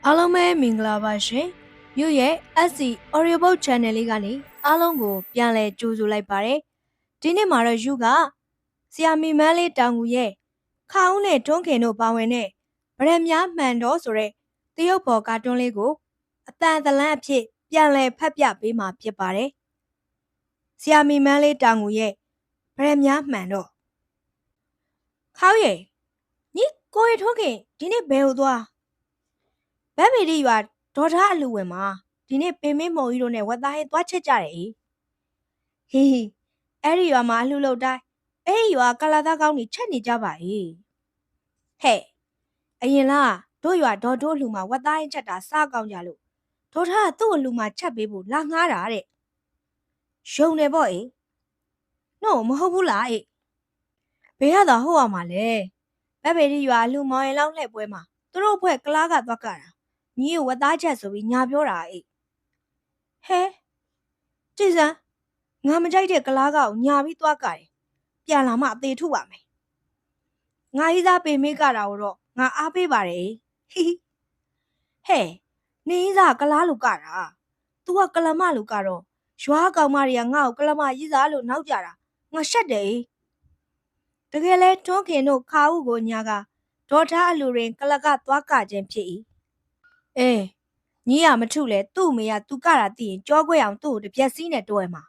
အားလုံးပဲမင်္ဂလာပါရှင်မြို့ရဲ့ SC Audiobook Channel လေးကနေအားလုံးကိုပြန်လည်ကြိုဆိုလိုက်ပါတယ်ဒီနေ့မှာတော့ယူကဆရာမီမန်းလေးတောင်ကူရဲ့ခါဦးနဲ့တွန်းခင်တို့ပါဝင်တဲ့ဗရက်များမှန်တော်ဆိုတဲ့တရုတ်ဘော်ကာတွန်းလေးကိုအတန်တလန့်အဖြစ်ပြန်လည်ဖတ်ပြပေးမှာဖြစ်ပါတယ်ဆရာမီမန်းလေးတောင်ကူရဲ့ဗရက်များမှန်တော်ခါဦးရဲ့ညီကိုရထွန်းခင်ဒီနေ့ဘယ်ကိုသွားဗက်ဗီဒီရွာဒေါ်ထားအလူဝင်မှာဒီနေ့ပင်မင်းမော်ကြီးတို့နဲ့ဝက်သားဟင်းသွားချက်ကြတယ်ဟီအဲ့ဒီရွာမှာအလှလုပ်တိုင်းအဲ့ဒီရွာကလာသားကောင်းကြီးချက်နေကြပါဟေဟဲ့အရင်လားတို့ရွာဒေါ်တို့လူမှာဝက်သားဟင်းချက်တာစားကောင်းကြလို့ဒေါ်ထားကသူ့အလူမှာချက်ပေးဖို့လာငှားတာတဲ့ယုံနေပေါ့နို့မဟုတ်ဘူးလားဘယ်ရတာဟုတ်အောင်မလဲဗက်ဗီဒီရွာအလူမော်ရင်လောက်လှည့်ပွဲမှာသူတို့အဖွဲ့ကလားကသွားကြတာညီကိုဝက်သားချက်ဆိုပြီးညာပြောတာဟဲကြည်စမ်းငါမကြိုက်တဲ့ကလားကကိုညာပြီးသွားကြတယ်ပြန်လာမှအသေးထုပါမယ်ငါကြီးသားပေမေးကြတာတော့ငါအားပေးပါတယ်ဟဲ့နေကြီးသားကလားလူကြတာ तू ကကလမလူကတော့ရွာကောင်မတွေကငါ့ကိုကလမကြီးသားလို့နောက်ကြတာငါရှက်တယ်တကယ်လဲတွန်းခင်တို့ခါဦးကိုညာကဒေါ်ထားအလူရင်ကလကသွားကြခြင်းဖြစ်ညီရမထုလဲသူ့မေကသူကတာသိရင်ကြောခွဲအောင်သူ့ကိုတပြက်စီးနဲ့တွဲမှာ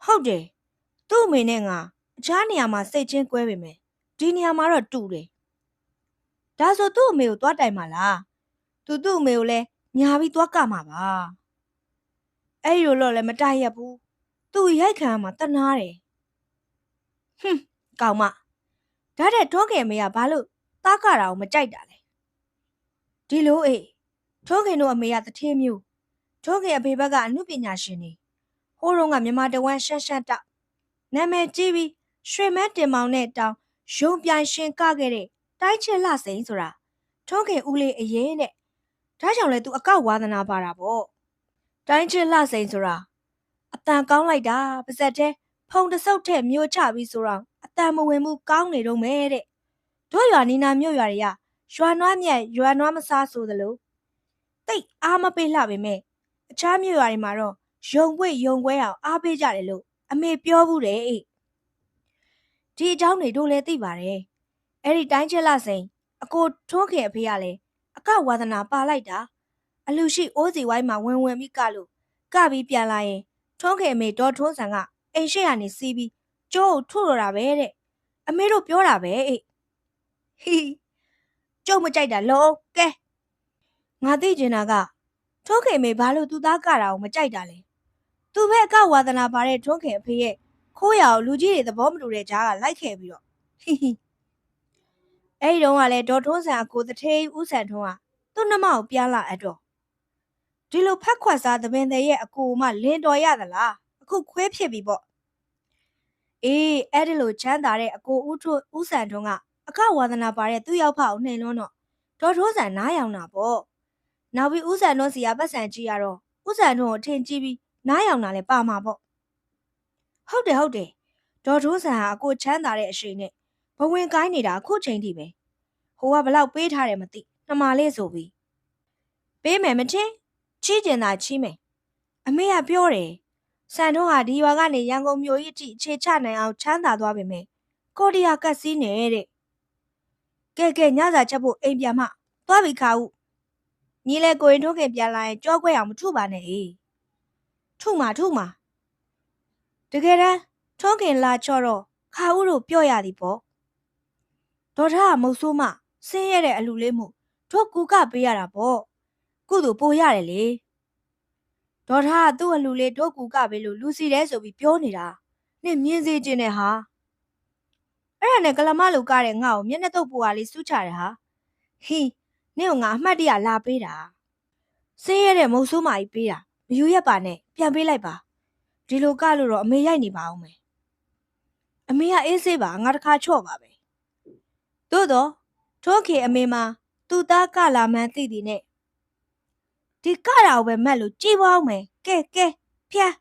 ဟုတ်တယ်သူ့မေနဲ့ငါအခြားနေရာမှာစိတ်ချင်းကွဲပေမဲ့ဒီနေရာမှာတော့တူတယ်ဒါဆိုသူ့အမေကိုသွားတိုင်ပါလားသူ့အမေကိုလဲညာပြီးသွားကမှာပါအဲ့ဒီလိုလည်းမတိုင်ရဘူးသူ့ရိုက်ခံမှာတနာတယ်ကောင်မဒါတဲ့ထွန်းခင်မေကဘာလို့သားကတာကိုမကြိုက်တာလဲဒီလိုထွန်းခင်တို့အမေကတထေးမျိုးထွန်းခင်အဖေဘက်ကအမှုပညာရှင်နေဟိုးတော့ကမြန်မာတဝမ်းရှမ်းတောက်နာမည်ကြီးပြီးရွှေမဲတင်မောင်နဲ့တောင်ရုံပြိုင်ရှင်ကခဲ့တဲ့တိုင်းချစ်လှစိန်ဆိုတာထွန်းခင်ဦးလေးအရင်နဲ့ဒါကြောင့်လဲသူအကောက်ဝါသနာပါတာပေါ့တိုင်းချစ်လှစိန်ဆိုတာအတန်ကောင်းလိုက်တာပါဇက်တဲ့ဖုံတဆုပ်တဲ့မျိုးချပြီးဆိုတော့အတန်မဝင်ဘူးကောင်းနေတော့မဲတဲ့တို့ရွာနီနာမြို့ရွာတွေကရွာနွားမြတ်ရွာနွားမစားဆိုသလိုတိတ်အားမပေးလှပေမဲ့အခြားမြို့ရွာတွေမှာတော့ယုံပွေယုံခွဲအောင်အားပေးကြတယ်လို့အမေပြောဘူးတဲ့ဒီအကြောင်းတွေတို့လည်းသိပါတယ်အဲ့ဒီတိုင်းချစ်လှစိန်အကိုထွန်းခင်အဖေကလည်းအကဝါသနာပါလိုက်တာအလူရှိအိုးစီဝိုင်းမှာဝင်ပြီးကလို့ကပြီးပြန်လာရင်ထွန်းခင်အမေဒေါ်ထွန်းဆန်ကအိမ်ရှိကနေစီးပြီးကျိုးကိုထုတ်ရတာပဲတဲ့အမေတို့ပြောတာပဲကျုပ်မကြိုက်တာလုံးကဲငါသိချင်တာကထွန်းခင်မေဘာလို့သူသားကတာကိုမကြိုက်တာလဲသူပဲအကဝါသနာပါတဲ့ထွန်းခင်အဖေရဲ့ခိုးရအောင်လူကြီးတွေသဘောမတူတဲ့ကြားကလိုက်ခဲ့ပြီးတော့အဲ့ဒီတော့ကလည်းဒေါ်ထွန်းဆန်အကိုတထေးဦးဆန်ထွန်းကသူ့နှမကိုပြန်လာအပ်တော့ဒီလိုဖက်ခွက်စားသပင်တဲ့ရဲ့အကိုမှလင်းတော်ရသလားအခုခွဲဖြစ်ပြီပေါ့အဲ့ဒီလိုချမ်းသာတဲ့အကိုဦးဆန်ထွန်းကအကဝါသနာပါတဲ့သူ့ရောက်ဖအောင်နှိမ်လွန်းတော့ဒေါ်ထွန်းဆန်နားယောင်တာပေါ့နောက်ပြီးဦးဆန်ထွန်းစီကပတ်စံကြည့်ရတော့ဦးဆန်ထွန်းကိုထင်ကြည့်ပြီးနားယောင်တာလည်းပါမှာပေါ့ဟုတ်တယ်ဒေါ်ထွန်းဆန်ဟာအကိုချမ်းသာတဲ့အရှိန်နဲ့ဘဝင်ကိုင်းနေတာအခုချိန်ထိပဲဟိုကဘလောက်ပေးထားတယ်မသိနှမလေးဆိုပြီးပေးမယ်မချင်းချီးကျင်တာချီးမယ်အမေကပြောတယ်ဆန်ထွန်းဟာဒီရွာကနေရန်ကုန်မြို့ကြီးအထိအခြေချနိုင်အောင်ချမ်းသာသွားပေမဲ့ကိုတီယာကတ်စီးနေတဲ့ကဲညစာချက်ဖို့အိမ်ပြန်မှသွားပြီခါဦးညီလဲကိုရင်ထွန်းခင်ပြန်လာရင်ကြောခွဲအောင်မထုပါနဲ့ထုမှာတကယ်တမ်းထွန်းခင်လာချော့တော့ခါဦးတို့ပြော့ရသည်ပေါ့ဒေါ်ထားကမုတ်ဆိုးမဆင်းရဲတဲ့အလူလေးမှုတို့ကူကပေးရတာပေါ့ကုသို့ပိုရတယ်လေဒေါ်ထားကသူ့အလူလေးတို့ကူကပေးလို့လူစီတယ်ဆိုပြီးပြောနေတာနင့်မြင်စေခြင်းနဲ့ဟာအဲ့ဒါနဲ့ကလမလူကတဲ့ငါ့ကိုမျက်နှာတုပ်ပူပါလေးစူးချတယ်ဟာနင့်ကငါအမှတ်တရလာပေးတာဆင်းရဲတဲ့မုတ်ဆိုးမကြီးပေးတာမယူရက်ပါနဲ့ပြန်ပေးလိုက်ပါဒီလိုကလို့တော့အမေရိုက်နေပါအောင်မယ်အမေကအေးဆေးပါငါတခါချော့ပါပဲသို့တော့ထိုးခေအမေမှာသူ့သားကလာမှန်းသိသည်နဲ့ဒီကတာကိုပဲမက်လို့ကြည်ပွားအောင်မယ်ကဲဖျက်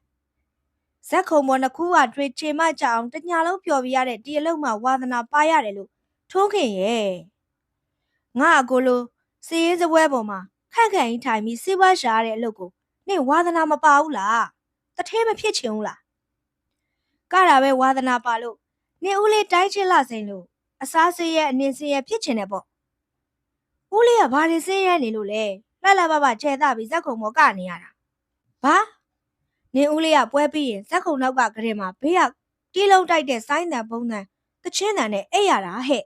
ဇက်ခုံပေါ်နှစ်ခုကတွေချေမကြအောင်တညာလုံးပျော်ပြရတဲ့ဒီအလုံးမှာဝါသနာပါရတယ်လို့ထိုးခင်ရဲ့ငါအကိုလို စီရင်စပွဲပေါ်မှာခန့်ခန့်ကြီးထိုင်ပြီးစီးပွားရှာရတဲ့အလုပ်ကိုနင့်ဝါသနာမပါဘူးလားတထဲမဖြစ်ချင်ဘူးလားကတာပဲဝါသနာပါလို့နင့်ဦးလေးတိုင်းချင်းလာစိန်လို့အစားစေးရဲ့အနေစင်းရဲ့ဖြစ်ချင်တယ်ပေါ့ဦးလေးကဘာတွေစင်းရဲနေလို့လဲလှလှပပကျဲသားပြီးဇက်ခုံမော်ကနေရတာဘာနင်ဦးလေးကပွဲပြီးရင်ဇက်ခုံနောက်ကကရင်မှာဘေးကတီးလုံးတိုက်တဲ့ဆိုင်းတန်ပုံတန်တချင်းတန်နဲ့အိပ်ရတာဟဲ့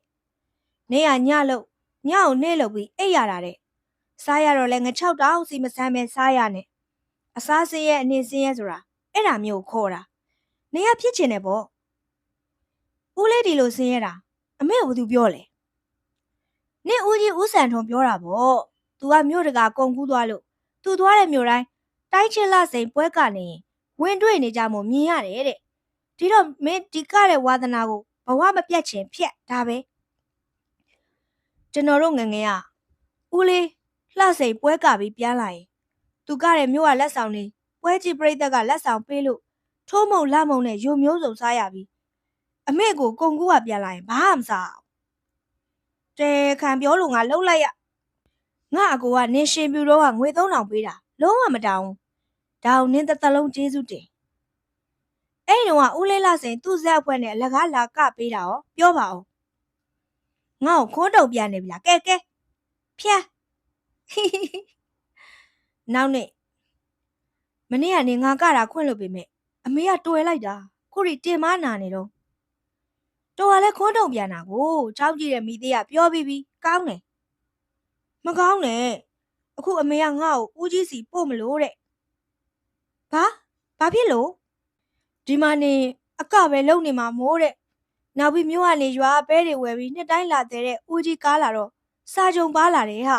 နေရညလို့ညအောင်နေလို့ပြီးအိပ်ရတာတဲ့စားရတော့လဲငချောက်တောင်စီမဆမ်းပဲစားရနဲ့အစားစေးရဲ့အနေစင်းရဲ့ဆိုတာအဲ့ဒါမျိုးခေါ်တာနေရဖြစ်ချင်တယ်ပေါ့ဦးလေးဒီလိုစင်းရတာအမေကဘာသူပြောလဲနင့်ဦးကြီးဦးစံထုံပြောတာပေါ့သူကမြို့တကာကုံကူးသွားလို့သူသွားတဲ့မြို့တိုင်းချင်းလစိန်ပွဲကနေဝင်တွေ့နေကြမို့မြင်ရတယ်တဲ့ဒီတော့မင်းဒီကတဲ့ဝါသနာကိုဘဝမပြတ်ချင်ဖြတ်ဒါပဲကျွန်တော်တို့ငငယ်ကဦးလေးလှစိန်ပွဲကပြီးပြန်လာရင်သူကတဲ့မြို့ကလက်ဆောင်နေပွဲကြီးပြိသက်ကလက်ဆောင်ပေးလို့ထိုးမုံလမုံနဲ့ရုံမျိုးစုံစားရပြီးအမေကိုကုံကူးကပြန်လာရင်ဘာမှမစားအောင်တဲခံပြောလို့ငါလှုပ်လိုက်ရငါအကိုကနင်းရှင်ပြူတော့ကငွေ3000ပေးတာလုံးဝမတောင်းဒါအောင်နင်းတစ်လုံးကျေးဇူးတင်အဲ့ဒီတော့ဦးလေးလာစိန်သူ့ဇက်အဖွဲ့နဲ့အလကားလာကပေးတာရောပြောပါဦးငါ့ကိုခိုးတုံပြန်နေပြီလားကဲဖြတ်နောက်နေ့မနေ့ကနေငါကတာခွင့်လို့ပေမဲ့အမေကတွယ်လိုက်တာခုရီတင်မနာနေတော့တော်ကလည်းခိုးတုံပြန်တာကိုချောင်းကြည့်တဲ့မိသေးကပြောပြီးပြီကောင်းတယ်မကောင်းနဲ့အခုအမေကငါ့ကိုဦးကြီးစီပို့မလို့တဲ့ဘာဖြစ်လို့ဒီမှာနေအကပဲလုံနေမှာမိုးတဲ့နောက်ပြီးမြို့ကနေရွာပဲတွေဝယ်ပြီးနှစ်တိုင်းလာတဲ့ဦးကြီးကားလာတော့စာကြုံပါလာတယ်ဟာ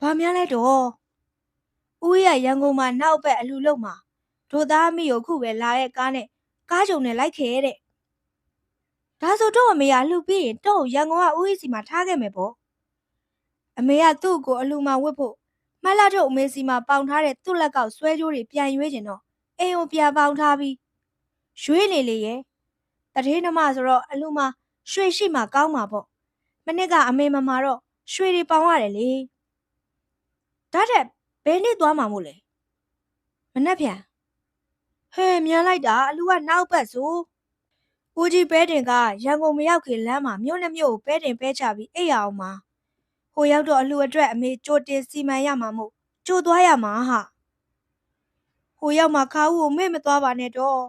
ဘာများလဲတော့ဦးရရန်ကုန်မှာနောက်ဘက်အလူလုံမှာတို့သားမိကိုခုပဲလာတဲ့ကားနဲ့ကားကြုံနဲ့လိုက်ခဲ့တဲ့ဒါဆိုတော့အမေကလှူပြီးရင်တော့ရန်ကုန်ကဦးကြီးစီမှာထားခဲ့မယ်ပေါ့အမေကသူ့ကိုအလူမှာဝတ်ဖို့မလာထုတ်အမေစီမှာပေါင်ထားတဲ့သူ့လက်ကောက်ဆွဲကြိုးတွေပြန်ရွေးကျင်တော့အိမ်ကိုပြန်ပေါင်ထားပြီးရွေးနေလေရဲ့တထေးနှမဆိုတော့အလူမှာရွှေရှိမှကောင်းမှာပေါ့မနစ်ကအမေမမှာတော့ရွှေတွေပေါင်ရတယ်လေဒါတဲ့ဘယ်နေ့သွားမှာမို့လဲမနှက်ပြန်ဟဲ့မြန်လိုက်တာအလူကနောက်ဘက်ဆိုဦးကြီးပဲတင်ကရန်ကုန်မရောက်ခင်လမ်းမှာမြို့နဲ့မြို့ကိုပဲတင်ပဲချပြီးအိပ်ရအောင်မှာဟိုရောက်တော့အလူအတွက်အမေကြိုတင်စီမံရမှာမို့ကြိုသွားရမှာဟာဟိုရောက်မှာခါဦးကိုမေ့မသွားပါနဲ့တော့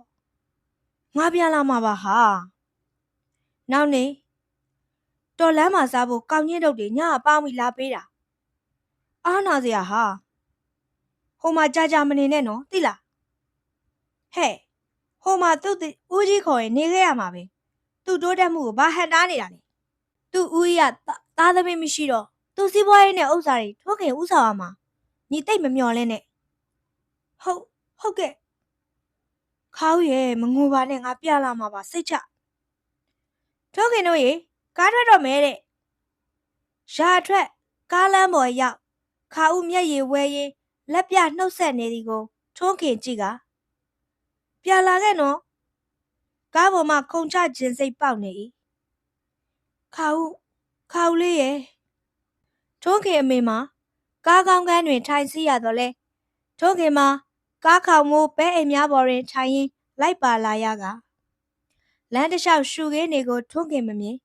ငါပြန်လာမှာပါဟာနောက်နေ့တော်လမ်းမှာစားဖို့ကောင်းချင်းတုပ်တွေညအပေါင်းပြီးလာပေးတာအားနာစရာဟာဟိုမှာကြာမနေနဲ့နော်သိလားဟဲ့ဟိုမှာသူ့ဦးကြီးခေါ်ရင်နေခဲ့ရမှာပဲသူ့တိုးတက်မှုကိုဘာဟန်တားနေတာလဲသူ့ဦးကြီးကသားသမီးမရှိတော့သူစီးပွားရေးနဲ့ဥစ္စာတွေထိုးခင်ဥဆောင်ရမှာညီတိတ်မမျော်လင့်နဲ့ဟုတ်ကဲ့ခါဦးရဲ့မငိုပါနဲ့ငါပြလာမှာပါစိတ်ချထိုးခင်တို့ရေကားထွက်တော့မဲတဲ့ရာထွက်ကားလမ်းပေါ်ရောက်ခါဦးမျက်ရည်ဝဲရင်လက်ပြနှုတ်ဆက်နေသည်ကိုထိုးခင်ကြည့်ကပြလာခဲ့နော်ကားပေါ်မှာခုံချခြင်းစိတ်ပေါက်နေ၏ခါဦးလေးရဲ့ထိုးခင်အမေမှာကားကောင်းကန်းတွင်ထိုင်စီရတော့လဲထိုးခင်မှာကားခေါင်မိုးပဲအိမ်များပေါ်တွင်ထိုင်ရင်းလိုက်ပါလာရကလမ်းတစ်လျှောက်ရှူခင်းတွေကိုထိုးခင်မမြင်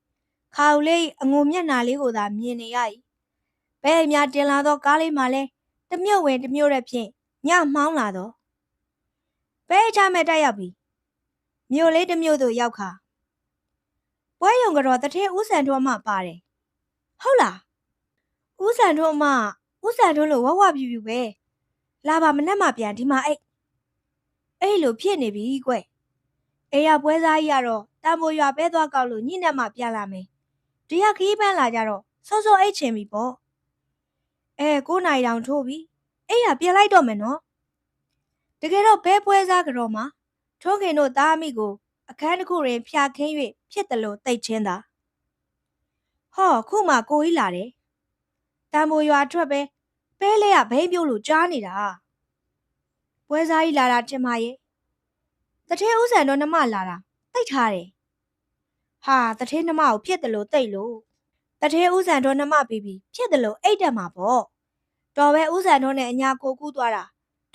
ခါဦးလေးအငုံမျက်နှာလေးကိုသာမြင်နေရ၏ပဲအိမ်များတင်လာသောကားလေးမှလဲတမြို့ဝင်တမြို့ရက်ဖြင့်ညမှောင်းလာတော့ပဲချမဲ့တက်ရောက်ပြီမြို့လေးတမြို့သို့ရောက်ခါပွဲရုံကတော့တထဲဦးစံထွန်းမှပါတယ်ဟုတ်လားဦးစံထွန်းလို့ဝဝပြူပြူပဲလာပါမနဲ့မှပြန်ဒီမှာအဲ့လိုဖြစ်နေပြီကွအေးရပွဲစားကြီးကတော့တံပိုးရွာပဲသွားကောက်လို့ညနေမှပြန်လာမယ်ဒီကခီးပန်းလာကြတော့စောစောအိတ်ချင်ပြီပေါ့9နာရီတောင်ထိုးပြီအဲ့ရပြန်လိုက်တော့မယ်နော်တကယ်တော့ဘဲပွဲစားကတော့မှထိုးခင်တို့သားအမိကိုအခန်းတစ်ခုတွင်ဖျာခင်း၍ဖြစ်တယ်လို့သိချင်းသာဟောခုမှကိုကြီးလာတယ်တံပိုးရွာထွက်ပဲလဲကဘိန်းပြို့လို့ကြားနေတာပွဲစားကြီးလာတာတင်မရဲ့တထဲဥစံတော့နှမလာတာတိတ်ထားတယ်ဟာတထဲနှမကိုဖြစ်တယ်လို့တိတ်လို့ တထဲဥဆန်ထွန်းနှမပြီးပြီးဖြစ်တယ်လို့အိတ်တက်မှာပေါ့တော်ပဲဥဆန်ထွန်းနဲ့အညာကိုကူးသွားတာ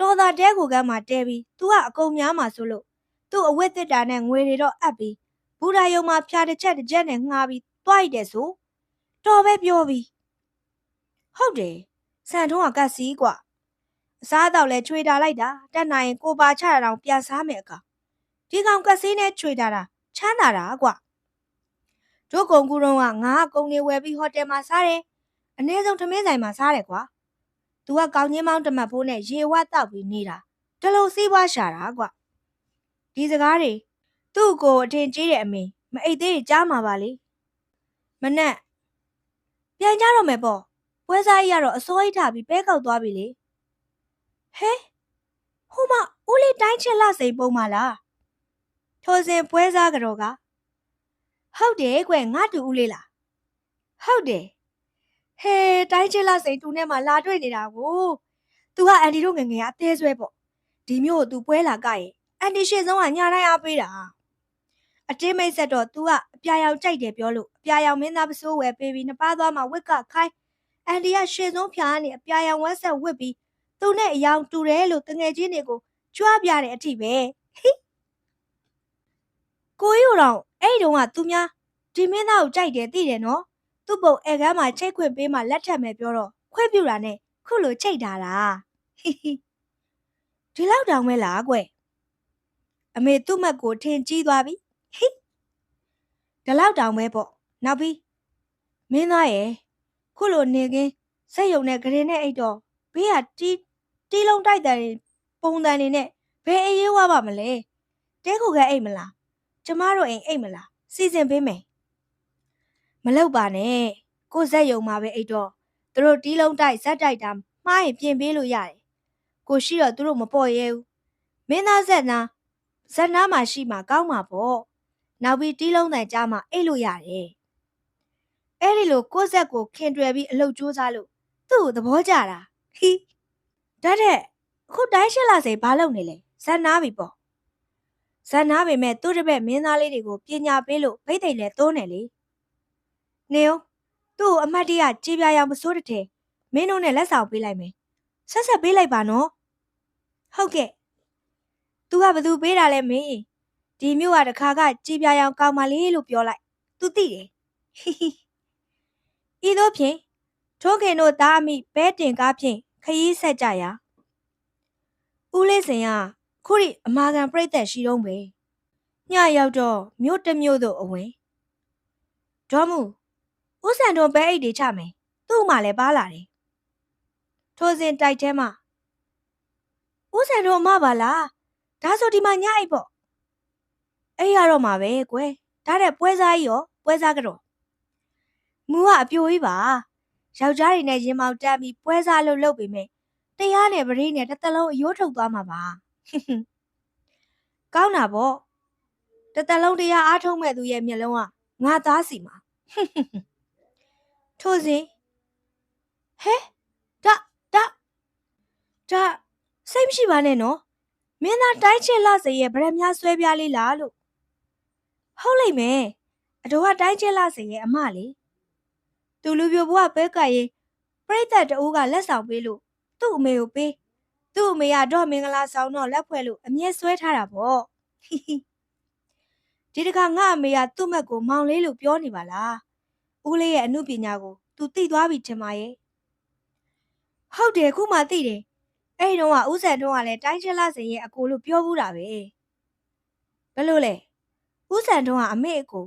တော်သာတဲကိုကမ်းမှာတဲပြီးသူကအကုန်များမှာဆိုလို့သူ့အဝတ်တစ်တာနဲ့ငွေတွေတော့အပ်ပြီးဘူရာယုံမှာဖြာတစ်ချက်နဲ့ငှားပြီးတွိုက်တယ်ဆိုတော်ပဲပြောပြီးဟုတ်တယ်ဆန်ထွန်းကကတ်စီးกว่าအစားတော့လဲချွေတာလိုက်တာတက်နိုင်ရင်ကိုပါချတာတော့ပြန်စားမယ်အကောင်ဒီကောင်ကတ်စီးနဲ့ချွေတာချမ်းသာတာกว่าတို့ကုံကူတော့ကငါကုံနေဝယ်ပြီးဟိုတယ်မှာစားတယ်အနည်းဆုံးထမင်းဆိုင်မှာစားတယ်ကွာသူကကောင်းချင်းမောင်းတမတ်ဖိုးနဲ့ရေဝတ်တောက်ပြီးနေတာတလုံးစီးပွားရှာတာကွာဒီစကားတွေသူ့ကိုအထင်ကြီးတဲ့အမေမအိတ်သေးကြားမှာပါလေမနဲ့ပြန်ကြတော့မယ်ပေါ့ပွဲစားကြီးကတော့အစိုးရထားပြီးပဲကောက်သွားပြီလေဟဲဟိုမဦးလေးတိုင်းချစ်လာစိန်ပုံပါလားထိုစဉ်ပွဲစားကတော့ကဟုတ်တယ်ကွငါတူဦးလေးလားဟုတ်တယ်ဟဲတိုင်းချစ်လာစိန်တူနဲ့မှလာတွေ့နေတာကိုသူကအန်တီတို့ငငယ်ကအသေးဆွဲပေါ့ဒီမျိုးကိုသူပွဲလာကရဲ့အန်တီရှေ့ဆုံးကညာတိုင်းအားပေးတာအတင်းမိတ်ဆက်တော့ तू ကအပြာရောင်ကြိုက်တယ်ပြောလို့အပြာရောင်မင်းသားပစိုးဝယ်ပေးပြီးနှစ်ပါးသွားမှဝက်ကခိုင်းအန်တီကရှေ့ဆုံးဖြာကနေအပြာရောင်ဝက်ဆက်ဝစ်ပြီးသူနဲ့အယောင်တူတယ်လို့တငယ်ချင်းတွေကိုကြွားပြတဲ့အထိပဲကိုကြီးတော့အဲ့တုန်းကသူများဒီမင်းသားကိုကြိုက်တယ်သိတယ်နော်သူ့ပုံအဲကမ်းမှာချိတ်ခွင့်ပေးမှလက်ထက်မယ်ပြောတော့ခွင့်ပြုတာနဲ့ခုလိုချိတ်ထားတာဒီလောက်တောင်ပဲလားကွအမေသူ့မက်ကိုထင်ကြီးသွားပြီဒီလောက်တောင်ပဲပေါ့နောက်ပြီးမင်းသားရဲ့ခုလိုနေကင်းစက်ယုံနဲ့ဂရင်နဲ့အိတ်တော့ဘေးကတီးလုံးတိုက်တယ်ပုံတန်နေနဲ့ဘယ်အေးရွားပါမလဲတဲခုကအိတ်မလားကျမတို့အိတ်မလားစီစဉ်ပေးမယ်မလောက်ပါနဲ့ကိုဇက်ယုံမှာပဲအိတ်တော့သူတို့တီးလုံးတိုက်ဇက်တိုက်တာမှားရင်ပြင်ပေးလို့ရတယ်ကိုရှိတော့သူတို့မပေါ်ရဲဘူးမင်းသားဇက်နာမှာရှိမှာကောင်းမှာပေါ့နောက်ပြီးတီးလုံးတန်ကြားမှာအိတ်လို့ရတယ်အဲ့ဒီလိုကိုဇက်ကိုခင်တွယ်ပြီးအလုပ်ကြိုးစားလို့သူ့ကိုသဘောကျတာဟိဒါတဲ့အခုတိုင်းရှက်လာစိန်ဘာလုပ်နေလဲဇက်နာပြီပေါ့ဇက်နာပေမဲ့သူ့တပည့်မင်းသားလေးတွေကိုပညာပေးလို့ဗိတ်သိက်လဲတိုးနေလေနေဦးသူ့ကိုအမတ်တရကြေးပြာရောင်မစိုးတထဲမင်းတို့နဲ့လက်ဆောင်ပေးလိုက်မယ်ဆက်ပေးလိုက်ပါနော်ဟုတ်ကဲ့သူကဘသူပေးတာလဲမင်းဒီမျိုးကတခါကကြေးပြာရောင်ကောင်းပါလေလို့ပြောလိုက်သူသိတယ်ဤသို့ဖြင့်ထိုးခင်တို့သားအမိဘဲတင်ကားဖြင့်ခရီးဆက်ကြရာဦးလေးစင်ကခုရိအမာခံပြိတ်သက်ရှိတော့ပဲညရောက်တော့မြို့တစ်မြို့သို့အဝင်ဒေါ်မူဦးဆန်တော်ဘဲအိတ်တွေချမယ်သူ့မှလည်းပါလာတယ်ထိုစဉ်တိုက်ထဲမှာဦးဆန်တော်မပါလားဒါဆိုဒီမှာညအိတ်ပေါ့အဲ့ရတော့မှာပဲကွယ်ဒါတဲ့ပွဲစားကြီးရောပွဲစားကတော့မူကအပြိုကြီးပါယောက်ျားတွေနဲ့ရင်မောင်တက်ပြီးပွဲစားလုပ်ပေမဲ့တရားနဲ့ပရိနဲ့တစ်သက်လုံးအယိုးထုတ်သွားမှာပါကောင်းတာပေါ့တစ်သက်လုံးတရားအားထုတ်မဲ့သူရဲ့မျက်လုံးကငါသားစီမှာထို့စဉ်ဟဲဒါစိတ်မရှိပါနဲ့နော်မင်းသားတိုင်းချစ်လာစေရဲ့ဗရက်များဆွဲပြားလေးလားလို့ဟုတ်လိမ့်မယ်အတော်ကတိုင်းချစ်လာစေရဲ့အမလေးသူလူပြိုဘွားပဲကရင်ပြိတ္တတူကလက်ဆောင်ပေးလို့သူ့အမေကိုပေးသူ့အမေကတော့မင်္ဂလာဆောင်တော့လက်ဖွဲ့လို့အမြဲဆွဲထားတာပေါ့ဒီတခါငါအမေကသူ့မက်ကိုမောင်လေးလို့ပြောနေပါလားဦးလေးရဲ့အမှုပညာကိုသူသိသွားပြီထင်ပါရဲ့ဟုတ်တယ်ခုမှသိတယ်အဲ့တုန်းကဦးဆန်ထွန်းကလည်းတိုင်းချစ်လာစေရဲ့အကိုလို့ပြောဘူးတာပဲဘယ်လိုလဲဦးဆန်ထွန်းကအမေအကို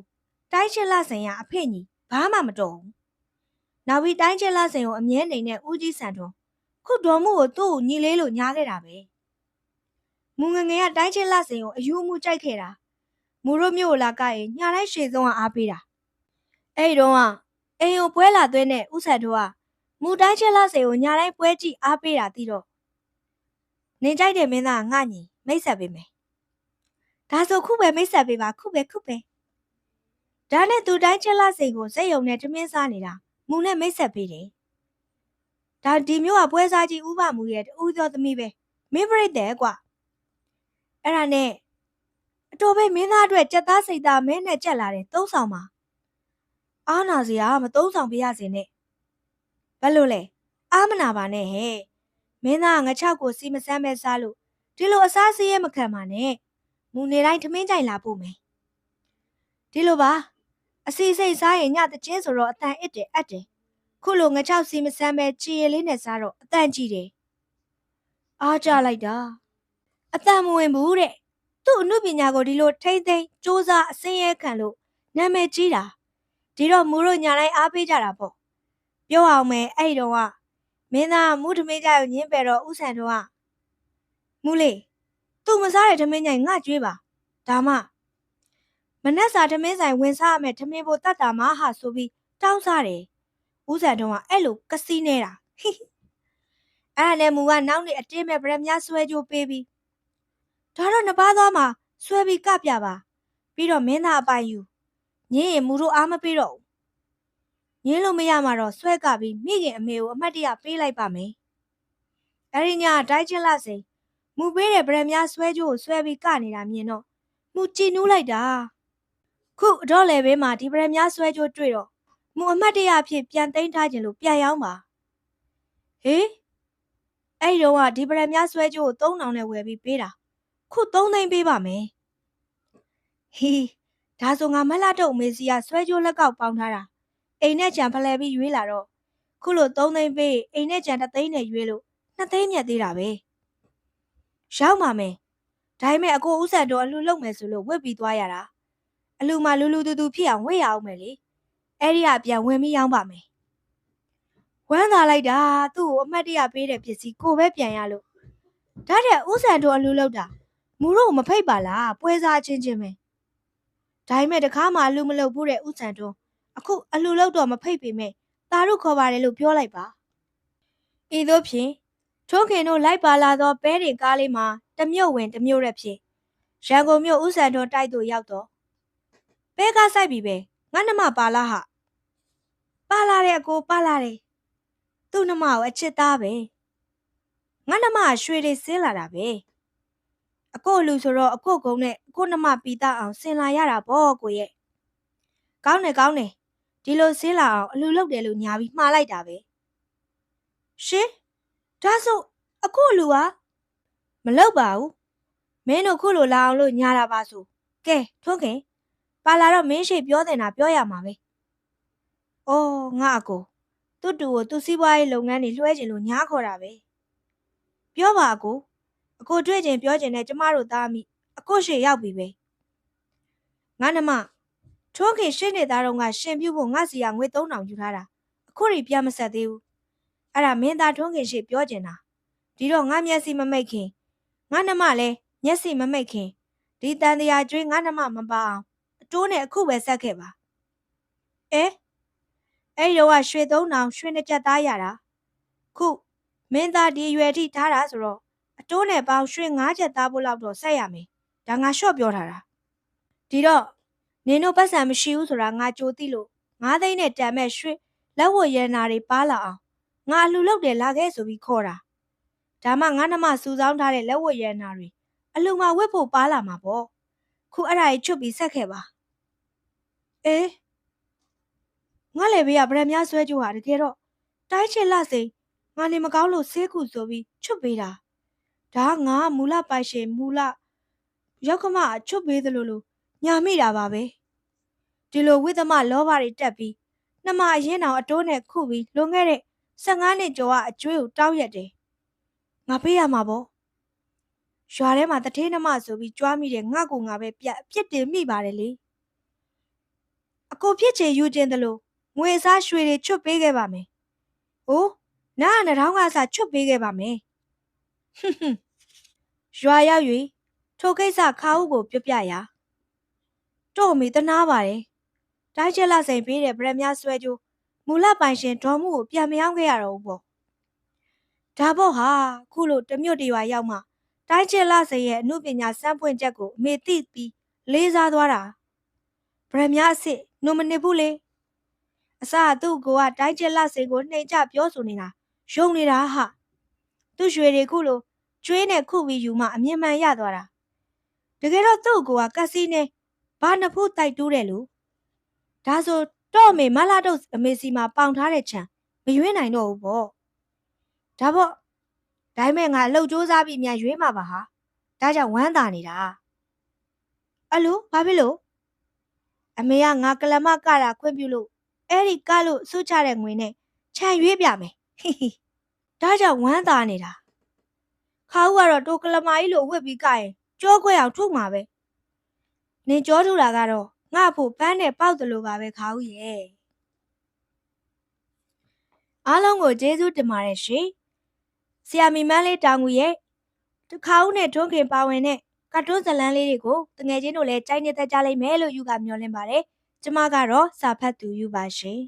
တိုင်းချစ်လာစေရအဖေညီဘာမှမတော်ဘူးနောက်ပြီးတိုင်းချစ်လာစေကိုအမြဲနေတဲ့ဦးကြီးဆန်ထွန်းခုတော်မှုကိုသူ့ကိုညီလေးလို့ညားခဲ့တာပဲမူငငယ်ကတိုင်းချစ်လာစေကိုအယူအမှုကြိုက်ခဲ့တာမူတို့မျိုးကိုလာကရင်ညာတိုင်းရှေ့ဆုံးကအားပေးတာအဲ့တုန်းကအိမ်ကိုပွဲလာသွင်းတဲ့ဦးဆန်ထွန်းကမူတိုင်းချစ်လာစေကိုညာတိုင်းပွဲကြည့်အားပေးတာသိတော့နေကြိုက်တဲ့မင်းသားငါညီမိတ်ဆက်ပေးမယ်ဒါဆိုခုပဲမိတ်ဆက်ပေးပါခုပဲဒါနဲ့သူတိုင်းချစ်လာစေကိုစက်ယုံနဲ့ထမင်းစားနေတာမူနဲ့မိတ်ဆက်ပေးတယ်ဒါဒီမျိုးကပွဲစားကြီးဥပမူရဲ့တူသောသမီးပဲမင်းပြိတ္တဲ့ကွာအဲ့ဒါနဲ့အတော်ပဲမင်းသားအတွက်ကြက်သားစိတ်သားမဲနဲ့ကြက်လာတယ်သုံးဆောင်ပါ အားနာစရာမသုံးဆောင်ပြရစေနဲ့ဘယ်လိုလဲအားမနာပါနဲ့ဟဲ့မင်းသားငါ6ကိုစီမဆမ်းပဲစားလို့ဒီလိုအစားစရဲမခံပါနဲ့မူနေတိုင်းထမင်းကြိုင်လာပို့မယ်ဒီလိုပါအစီစိတ်စားရင်ညတချင်းဆိုတော့အတန်အစ်တယ်အပ်တယ်ခုလိုငါ6စီမဆမ်းပဲချီရလေးနဲ့စားတော့အတန်ကြည့်တယ်အားကြလိုက်တာအတန်မဝင်ဘူးတဲ့သူ့အမှုပညာကိုဒီလိုထိမ့်သိမ့်စူးစမ်းအစင်းရဲခံလို့နာမည်ကြီးတာဒီတော့မူတို့ညာတိုင်းအားပေးကြတာပေါ့ပြောအောင်မယ်အဲ့တော့ကမင်းသားမူထမင်းကြကိုညင်းပယ်တော့ဥဆန်တော့ကမူလေးသူ့မစားတဲ့ထမင်းကြိုင်ငါကြွေးပါဒါမှမနှက်စာထမင်းဆိုင်ဝင်စားရမယ်ထမင်းဖို့တတ်တာမဟာဆိုပြီးတောင်းစားတယ်ဥဆန်တော့ကအဲ့လိုကစီးနေတာအဲ့ဒါနဲ့မူကနောက်နေ့အတင်းမဲ့ဗရက်များဆွဲကြိုးပေးပြီးဒါတော့နှစ်ပါးသွားမှာဆွဲပြီးကပြပါပြီးတော့မင်းသားအပိုင်ယူညင်းရင်မူတို့အားမပေးတော့ဘူးညင်းလို့မရမှာတော့ဆွဲကပြီးမိခင်အမေကိုအမှတ်တရပေးလိုက်ပါမယ်အဲ့ဒီညတိုင်းချင်းလာစိန်မူပေးတဲ့ဗရက်များဆွဲကြိုးကိုဆွဲပြီးကနေတာမြင်တော့မူကြည်နူးလိုက်တာခုအတော့လေဘေးမှာဒီဗရက်များဆွဲကြိုးတွေ့တော့မူအမှတ်တရအဖြစ်ပြန်သိမ်းထားခြင်းလို့ပြန်ရောက်ပါဟေးအဲ့ဒီတော့ကဒီဗရက်များဆွဲကြိုးကို3000နဲ့ဝယ်ပြီးပေးတာခု3သိန်းပေးပါမယ်ဟီဒါဆိုငါမလှတော့အမေစီကဆွဲကြိုးလက်ကောက်ပေါင်းထားတာအိမ်နဲ့ကြံဖလဲပြီးရွေးလာတော့ခုလို3သိန်းပေးအိမ်နဲ့ကြံ1သိန်းနဲ့ရွေးလို့2သိန်းမြတ်သေးတာပဲရောက်ပါမယ်ဒါပေမဲ့အကိုဥဆက်တော်အလှလုပ်မယ်ဆိုလို့ဝစ်ပြီးသွားရတာအလှမှာလူလူတူတူဖြစ်အောင်ဝစ်ရအောင်မယ်လေအဲ့ဒီကပြန်ဝင်ပြီးရောက်ပါမယ်ဝမ်းသာလိုက်တာသူ့ကိုအမှတ်တရပေးတဲ့ပစ္စည်းကိုပဲပြန်ရလို့ဒါတဲ့ဥဆက်တော်အလှလုပ်တာမူတို့မဖိတ်ပါလားပွဲစားချင်းချင်းပဲဒါပေမဲ့တခါမှအလှမလုပ်ဘူးတဲ့ဥဆန်တော်အခုအလှလုပ်တော့မဖိတ်ပေမဲ့သားတို့ခေါ်ပါတယ်လို့ပြောလိုက်ပါဤသို့ဖြင့်ထိုးခင်တို့လိုက်ပါလာသောပဲတွေကားလေးမှာတမြို့ဝင်တမြို့ရက်ဖြစ်ရန်ကုန်မြို့ဥဆန်တော်တိုက်သို့ရောက်တော့ပဲကားဆိုင်ပြီပဲငါနှမပါလားဟာပါလာတဲ့အကိုပါလာတယ်သူ့နှမကိုအချစ်သားပဲငါနှမရွှေတွေစင်းလာတာပဲအကိုလူဆိုတော့အကိုကုန်းနဲ့အကိုနှမပီတာအောင်ဆင်လာရတာပေါ့ကိုရဲ့ကောင်းတယ်ကောင်းတယ်ဒီလိုစင်းလာအောင်အလူလုပ်တယ်လို့ညာပြီးမှားလိုက်တာပဲရှင်ဒါဆိုအကိုလူကမလုပ်ပါဘူးမင်းတို့ခုလိုလာအောင်လို့ညာတာပါဆိုကဲထွန်းခင်ပါလာတော့မင်းရှိပြောတင်တာပြောရမှာပဲအော်ငါအကိုသူ့တူကိုသူ့စီးပွားရေးလုပ်ငန်းတွေလွှဲကျင်လို့ညားခေါ်တာပဲပြောပါအကိုတွေ့ကျင်ပြောကျင်တဲ့ကျမတို့သားမိအကိုရှိရောက်ပြီပဲငါနှမထွန်းခင်ရှင်းနေသားတော့ငါရှင်ပြုတ်ဖို့ငါစီကငွေ3000ယူထားတာအခုထိပြန်မဆက်သေးဘူးအဲ့ဒါမင်းသားထွန်းခင်ရှိပြောကျင်တာဒီတော့ငါမျက်စိမမိတ်ခင်ငါနှမလည်းမျက်စိမမိတ်ခင်ဒီတန်တရားကျွေးငါနှမမပါအောင်အတိုးနဲ့အခုပဲဆက်ခဲ့ပါအဲ့တော့ကရွှေ3000ရွှေ2ကျပ်သားရတာခုမင်းသားဒီရွယ်ထိထားတာဆိုတော့အတိုးနဲ့ပေါင်းရွှေ9ကျပ်သားဖို့လောက်တော့ဆက်ရမယ်ဒါငါလျှော့ပြောထားတာဒီတော့နင်တို့ပတ်စံမရှိဘူးဆိုတာငါကြိုသိလို့9သိန်းနဲ့တန်မဲ့ရွှေလက်ဝတ်ရနာတွေပါလာအောင်ငါအလှလုပ်တယ်လာခဲ့ဆိုပြီးခေါ်တာဒါမှငါနှမစူဆောင်းထားတဲ့လက်ဝတ်ရနာတွေအလှမှာဝတ်ဖို့ပါလာမှာပေါ့ခုအဲ့ဒါကြီးချွတ်ပြီးဆက်ခဲ့ပါအေးငါလည်းဘေးကဗရက်များဆွဲကြိုးဟာတကယ်တော့တိုင်းချစ်လစိန်ငါနေမကောင်းလို့ဆေးကုဆိုပြီးချွတ်ပေးတာဒါငါမူလပိုင်ရှင်မူလရောက်ကမချွတ်ပေးသလိုလိုညာမိတာပါပဲဒီလိုဝိသမလောဘတွေတက်ပြီးနှမအရင်အောင်အတိုးနဲ့ခုပြီးလွန်ခဲ့တဲ့15နှစ်ကျော်ကအကျွေးကိုတောင်းရက်တယ်ငါပေးရမှာပေါ့ရွာထဲမှာတထေးနှမဆိုပြီးကြွားမိတယ်ငါ့ကိုငါပဲပြအပြစ်တင်မိပါတယ်လေအကိုဖြစ်ချေယူခြင်းတလို့ငွေစားရွှေတွေချွတ်ပေးခဲ့ပါမယ်။အိုးနားနှထောင်းကစားချွတ်ပေးခဲ့ပါမယ်။ရွာရောက်၍ထိုကိစ္စခါဦးကိုပြပြရာတော့မီတနာပါတယ်။တိုင်းချက်လာစိန်ပေးတဲ့ဗရက်များဆွဲကြိုးမူလပိုင်ရှင်ဒေါ်မှုကိုပြန်မရောက်ခဲ့ရတော့ဘူးပေါ့။ဒါပေါ့ဟာခုလိုတမြို့တရွာရောက်မှတိုင်းချက်လာစိန်ရဲ့အမှုပညာစမ်းပွင့်ချက်ကိုအမေသိပြီးလေးစားသွားတာ။ဗရက်များအစ်စ်နိုမနစ်ဘူးလေ။အစသူ့ကိုကတိုင်းချက်လစိန်ကိုနှိမ်ချပြောဆိုနေတာယုံနေတာဟာသူ့ရွှေတွေခုလိုကျွေးနဲ့ခုပြီးယူမှအမြင်မှန်ရသွားတာတကယ်တော့သူ့ကိုကကစီနဲ့ဘာနှစ်ဖူးတိုက်တူးတယ်လို့ဒါဆို တော့အမေမလာတော့အမေစီမှာပေါင်ထားတဲ့ခြံမရွေးနိုင်တော့ဘူးပေါ့ဒါပေါ့ဒါပေမဲ့ငါအလုပ်စူးစမ်းပြီးမြန်ရွေးမှာပါဟာဒါကြောင့်ဝမ်းသာနေတာအလိုဘာဖြစ်လို့အမေကငါကလမကတာခွင့်ပြုလို့အဲ့ဒီကလို့စုချတဲ့ငွေနဲ့ခြံရွေးပြမယ်ဟိဟိဒါကြောင့်ဝမ်းသာနေတာခါဦးကတော့တိုကလမကြီးလိုဝစ်ပြီးကရင်ကြောခွဲအောင်ထုတ်မှာပဲနင်ကြောထူတာကတော့ငါ့ဖို့ပန်းနဲ့ပေါက်တယ်လို့ပါပဲခါဦးရဲ့အားလုံးကိုကျေးဇူးတင်ပါတယ်ရှင်ဆရာမီမန်းလေးတောင်ငူရဲ့တခါဦးနဲ့ထွန်းခင်ပါဝင်တဲ့ကတ်တွန်းဇလန်းလေးတွေကိုတငယ်ချင်းတို့လည်းကြိုက်နေတတ်ကြလိမ့်မယ်လို့ယူကမျှော်လင့်ပါတယ်ကျမကတော့စာဖတ်သူယူပါရှင်